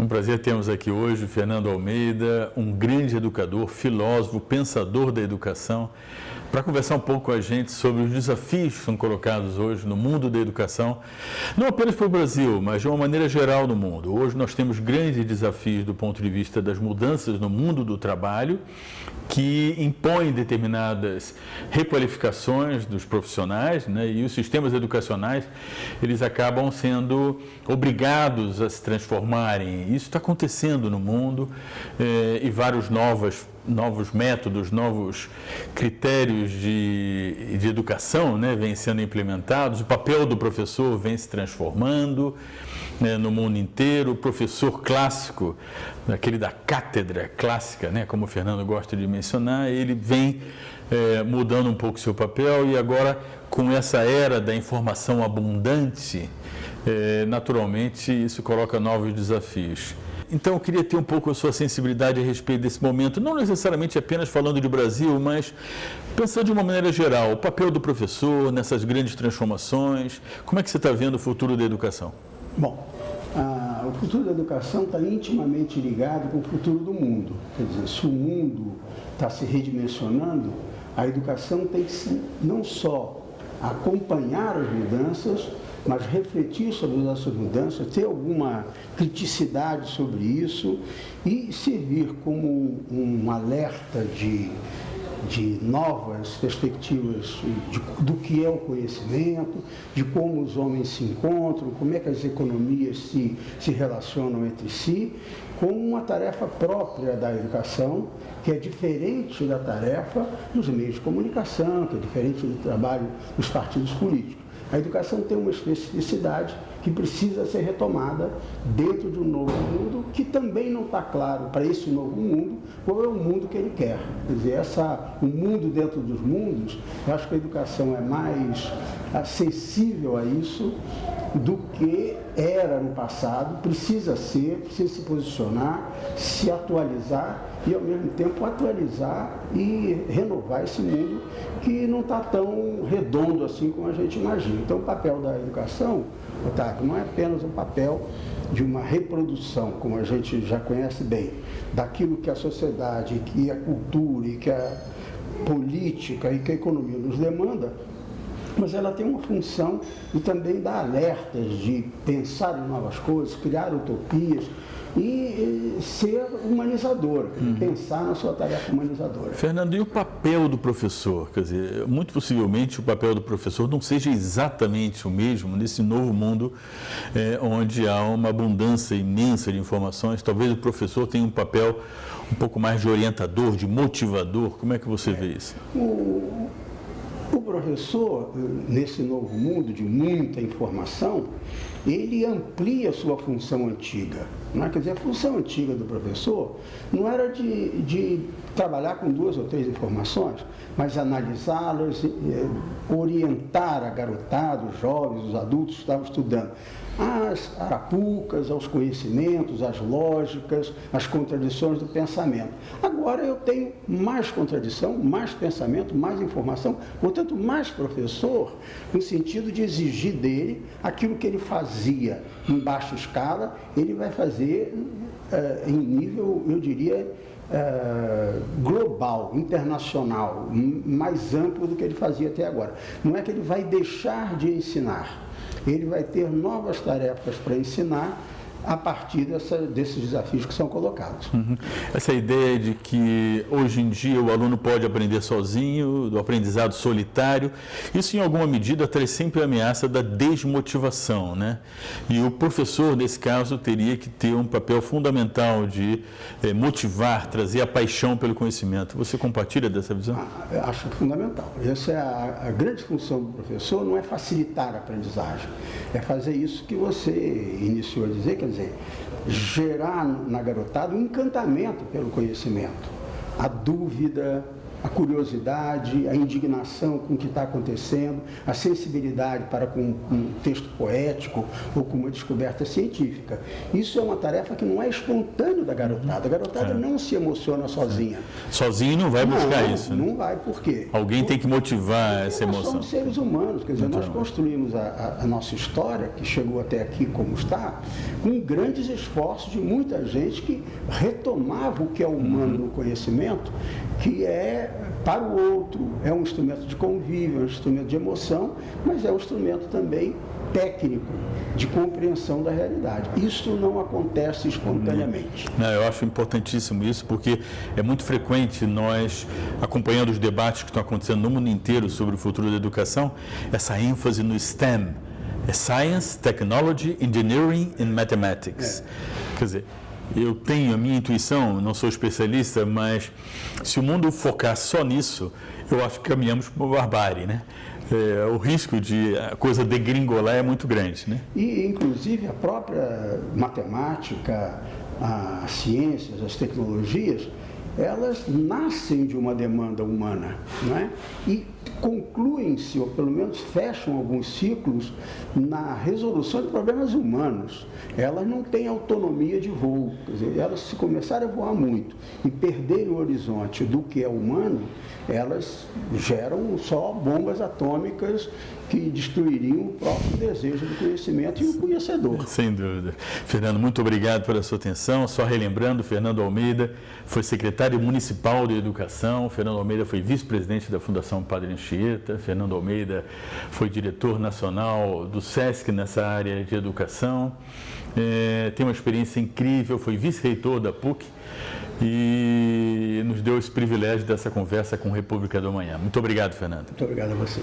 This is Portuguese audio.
Um prazer termos aqui hoje o Fernando Almeida, um grande educador, filósofo, pensador da educação, para conversar um pouco com a gente sobre os desafios que são colocados hoje no mundo da educação, não apenas para o Brasil, mas de uma maneira geral no mundo. Hoje nós temos grandes desafios do ponto de vista das mudanças no mundo do trabalho, que impõem determinadas requalificações dos profissionais, né? E os sistemas educacionais, eles acabam sendo obrigados a se transformarem. Isso está acontecendo no mundo e vários novos métodos, novos critérios de educação, né, vêm sendo implementados, o papel do professor vem se transformando, né, no mundo inteiro. O professor clássico, aquele da cátedra clássica, né, como o Fernando gosta de mencionar, ele vem mudando um pouco seu papel e agora com essa era da informação abundante, naturalmente isso coloca novos desafios. Então, eu queria ter um pouco a sua sensibilidade a respeito desse momento, não necessariamente apenas falando de Brasil, mas pensando de uma maneira geral, o papel do professor nessas grandes transformações, como é que você está vendo o futuro da educação? Bom, o futuro da educação está intimamente ligado com o futuro do mundo. Quer dizer, se o mundo está se redimensionando, a educação tem que não só acompanhar as mudanças, mas refletir sobre essas mudanças, ter alguma criticidade sobre isso e servir como um alerta de novas perspectivas do que é o conhecimento, de como os homens se encontram, como é que as economias se relacionam entre si, como uma tarefa própria da educação, que é diferente da tarefa dos meios de comunicação, que é diferente do trabalho dos partidos políticos. A educação tem uma especificidade que precisa ser retomada dentro de um novo mundo, que também não está claro para esse novo mundo qual é o mundo que ele quer. Quer dizer, o mundo dentro dos mundos, eu acho que a educação é mais acessível a isso do que era no passado, precisa se posicionar, se atualizar e ao mesmo tempo atualizar e renovar esse mundo que não está tão redondo assim como a gente imagina. Então o papel da educação, Otávio, não é apenas um papel de uma reprodução, como a gente já conhece bem, daquilo que a sociedade, que a cultura e que a política e que a economia nos demanda, mas ela tem uma função de também dar alertas, de pensar em novas coisas, criar utopias e ser humanizador, pensar na sua tarefa humanizadora. Fernando, e o papel do professor? Quer dizer, muito possivelmente o papel do professor não seja exatamente o mesmo nesse novo mundo onde há uma abundância imensa de informações. Talvez o professor tenha um papel um pouco mais de orientador, de motivador. Como é que você vê isso? O professor, nesse novo mundo de muita informação, ele amplia a sua função antiga. Não é? Quer dizer, a função antiga do professor não era de trabalhar com 2 ou 3 informações, mas analisá-las, orientar a garotada, os jovens, os adultos que estavam estudando, as arapucas, aos conhecimentos, as lógicas, as contradições do pensamento. Agora eu tenho mais contradição, mais pensamento, mais informação, portanto, mais professor, no sentido de exigir dele aquilo que ele fazia em baixa escala, ele vai fazer em nível, eu diria, global, internacional, mais amplo do que ele fazia até agora. Não é que ele vai deixar de ensinar, ele vai ter novas tarefas para ensinar a partir desses desafios que são colocados. Essa ideia de que hoje em dia o aluno pode aprender sozinho, do aprendizado solitário, isso em alguma medida traz sempre a ameaça da desmotivação, né? E o professor, nesse caso, teria que ter um papel fundamental de motivar, trazer a paixão pelo conhecimento. Você compartilha dessa visão? Eu acho fundamental. Essa é a grande função do professor, não é facilitar a aprendizagem, é fazer isso que você iniciou a dizer, quer dizer, gerar na garotada um encantamento pelo conhecimento, a dúvida, a curiosidade, a indignação com o que está acontecendo, a sensibilidade para com um texto poético ou com uma descoberta científica. Isso é uma tarefa que não é espontânea da garotada. A garotada não se emociona sozinha. Sozinho não vai buscar isso. Não vai, por quê? Alguém tem que motivar essa emoção. Nós somos seres humanos, quer dizer, nós construímos a nossa história, que chegou até aqui como está, com grandes esforços de muita gente que retomava o que é humano no conhecimento, que é para o outro, é um instrumento de convívio, é um instrumento de emoção, mas é um instrumento também técnico de compreensão da realidade. Isso não acontece espontaneamente. Não, eu acho importantíssimo isso, porque é muito frequente nós, acompanhando os debates que estão acontecendo no mundo inteiro sobre o futuro da educação, essa ênfase no STEM, é Science, Technology, Engineering and Mathematics. Quer dizer, eu tenho a minha intuição, não sou especialista, mas se o mundo focar só nisso, eu acho que caminhamos para uma barbárie, né? O risco de a coisa degringolar é muito grande, né? E, inclusive, a própria matemática, as ciências, as tecnologias, elas nascem de uma demanda humana, não é? E concluem-se, ou pelo menos fecham alguns ciclos, na resolução de problemas humanos. Elas não têm autonomia de voo, quer dizer, elas, se começarem a voar muito e perderem o horizonte do que é humano, elas geram só bombas atômicas que destruiriam o próprio desejo do conhecimento e o conhecedor. Sem dúvida. Fernando, muito obrigado pela sua atenção. Só relembrando, Fernando Almeida foi secretário municipal de Educação, Fernando Almeida foi vice-presidente da Fundação Padre Anchieta, Fernando Almeida foi diretor nacional do SESC nessa área de educação, tem uma experiência incrível, foi vice-reitor da PUC e nos deu esse privilégio dessa conversa com República do Amanhã. Muito obrigado, Fernando. Muito obrigado a você.